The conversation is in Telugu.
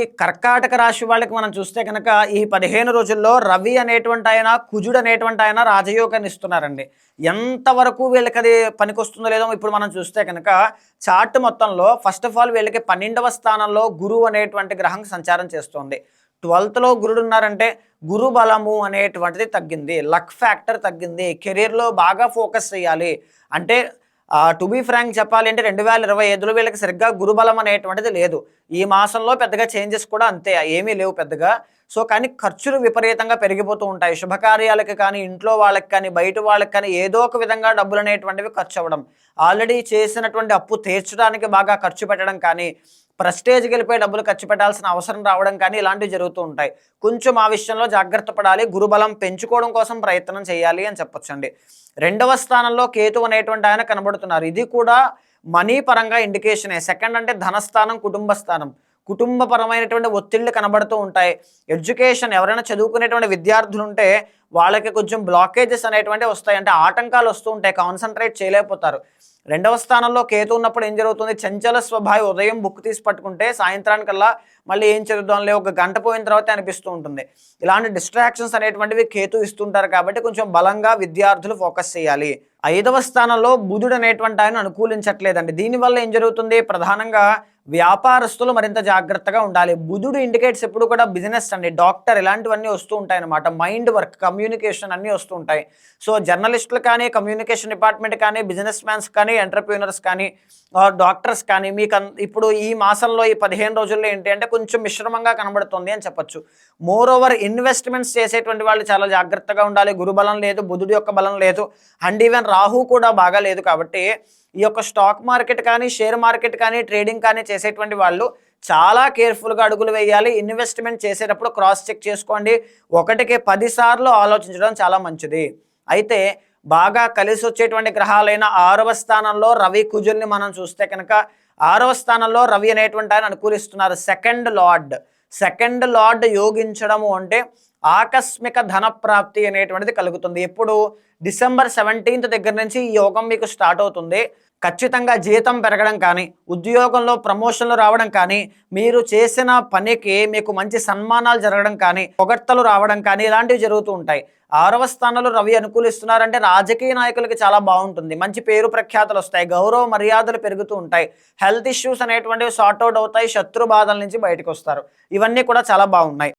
ఈ కర్కాటక రాశి వాళ్ళకి మనం చూస్తే కనుక ఈ 15 రోజుల్లో రవి అనేటువంటి ఆయన, కుజుడు అనేటువంటి ఆయన రాజయోగాన్ని ఇస్తున్నారండి. ఎంతవరకు వీళ్ళకి అది పనికొస్తుందో లేదో ఇప్పుడు మనం చూస్తే కనుక చార్ట్ మొత్తంలో ఫస్ట్ ఆఫ్ ఆల్ వీళ్ళకి 12వ స్థానంలో గురువు అనేటువంటి గ్రహం సంచారం చేస్తుంది. 12థ్లో గురుడు ఉన్నారంటే గురు బలము అనేటువంటిది తగ్గింది, లక్ ఫ్యాక్టర్ తగ్గింది, కెరీర్లో బాగా ఫోకస్ చేయాలి అంటే టు బీ ఫ్రాంక్ చెప్పాలి అంటే 2025లో వీళ్ళకి సరిగ్గా గురుబలం అనేటువంటిది లేదు. ఈ మాసంలో పెద్దగా చేంజెస్ కూడా అంతే ఏమీ లేవు పెద్దగా. సో కానీ ఖర్చులు విపరీతంగా పెరిగిపోతూ ఉంటాయి. శుభకార్యాలకు కానీ, ఇంట్లో వాళ్ళకి కానీ, బయట వాళ్ళకి కానీ ఏదో ఒక విధంగా డబ్బులు అనేటువంటివి ఖర్చు అవ్వడం, ఆల్రెడీ చేసినటువంటి అప్పు తీర్చడానికి బాగా ఖర్చు పెట్టడం కానీ, ప్రెస్టేజ్కి వెళ్ళిపోయి డబ్బులు ఖర్చు పెట్టాల్సిన అవసరం రావడం కానీ ఇలాంటివి జరుగుతూ ఉంటాయి. కొంచెం ఆ విషయంలో జాగ్రత్త పడాలి, గురుబలం పెంచుకోవడం కోసం ప్రయత్నం చేయాలి అని చెప్పొచ్చండి. 2వ స్థానంలో కేతు అనేటువంటి ఆయన కనబడుతున్నారు. ఇది కూడా మనీ పరంగా ఇండికేషనే. సెకండ్ అంటే ధనస్థానం, కుటుంబ స్థానం, కుటుంబపరమైనటువంటి ఒత్తిళ్లు కనబడుతూ ఉంటాయి. ఎడ్యుకేషన్ ఎవరైనా చదువుకునేటువంటి విద్యార్థులు ఉంటే వాళ్ళకి కొంచెం బ్లాకేజెస్ అనేటువంటివి వస్తాయి, అంటే ఆటంకాలు వస్తూ ఉంటాయి, కాన్సన్ట్రేట్ చేయలేకపోతారు. 2వ స్థానంలో కేతు ఉన్నప్పుడు ఏం జరుగుతుంది, చంచల స్వభావి ఉదయం బుక్ తీసి పట్టుకుంటే సాయంత్రానికల్లా మళ్ళీ ఏం చదువుదాంలే ఒక గంట పోయిన తర్వాత అనిపిస్తూ ఉంటుంది. ఇలాంటి డిస్ట్రాక్షన్స్ అనేటువంటివి కేతు ఇస్తుంటారు కాబట్టి కొంచెం బలంగా విద్యార్థులు ఫోకస్ చేయాలి. 5వ స్థానంలో బుధుడు అనేటువంటి ఆయన అనుకూలించట్లేదండి. దీనివల్ల ఏం జరుగుతుంది, ప్రధానంగా వ్యాపారస్తులు మరింత జాగ్రత్తగా ఉండాలి. బుధుడు ఇండికేట్స్ ఎప్పుడు కూడా బిజినెస్ అండి, డాక్టర్ ఇలాంటివన్నీ వస్తూ ఉంటాయి అన్నమాట. మైండ్ వర్క్, కమ్యూనికేషన్ అన్నీ వస్తూ ఉంటాయి. సో జర్నలిస్టులు కానీ, కమ్యూనికేషన్ డిపార్ట్మెంట్ కానీ, బిజినెస్ మ్యాన్స్ కానీ, ఎంటర్ప్రీనర్స్ కానీ, డాక్టర్స్ కానీ మీకు ఇప్పుడు ఈ మాసంలో ఈ 15 రోజుల్లో ఏంటి అంటే కొంచెం మిశ్రమంగా కనబడుతుంది అని చెప్పొచ్చు. మోర్ ఓవర్ ఇన్వెస్ట్మెంట్స్ చేసేటువంటి వాళ్ళు చాలా జాగ్రత్తగా ఉండాలి. గురుబలం లేదు, బుధుడు యొక్క బలం లేదు, అండ్ ఈవెన్ రాహు కూడా బాగా లేదు. కాబట్టి ఈ యొక్క స్టాక్ మార్కెట్ కానీ, షేర్ మార్కెట్ కానీ, ట్రేడింగ్ కానీ చేసేటువంటి వాళ్ళు చాలా కేర్ఫుల్గా అడుగులు వేయాలి. ఇన్వెస్ట్మెంట్ చేసేటప్పుడు క్రాస్ చెక్ చేసుకోండి. 1కి 10 సార్లు ఆలోచించడం చాలా మంచిది. అయితే బాగా కలిసి వచ్చేటువంటి గ్రహాలైన 6వ స్థానంలో రవి కుజుల్ని మనం చూస్తే కనుక 6వ స్థానంలో రవి అనేటువంటి ఆయన అనుకూలిస్తున్నారు. సెకండ్ లార్డ్ యోగించడము అంటే ఆకస్మిక ధన ప్రాప్తి అనేటువంటిది కలుగుతుంది. ఎప్పుడు డిసెంబర్ 17th దగ్గర నుంచి ఈ యోగం మీకు స్టార్ట్ అవుతుంది. ఖచ్చితంగా జీతం పెరగడం కానీ, ఉద్యోగంలో ప్రమోషన్లు రావడం కానీ, మీరు చేసిన పనికి మీకు మంచి సన్మానాలు జరగడం కానీ, పొగడ్తలు రావడం కానీ ఇలాంటివి జరుగుతూ ఉంటాయి. 6వ స్థానంలో రవి అనుకూలిస్తున్నారంటే రాజకీయ నాయకులకి చాలా బాగుంటుంది, మంచి పేరు ప్రఖ్యాతులు వస్తాయి, గౌరవ మర్యాదలు పెరుగుతూ ఉంటాయి, హెల్త్ ఇష్యూస్ అనేటువంటివి సార్ట్అవుట్ అవుతాయి, శత్రు బాధల నుంచి బయటకు వస్తారు. ఇవన్నీ కూడా చాలా బాగున్నాయి.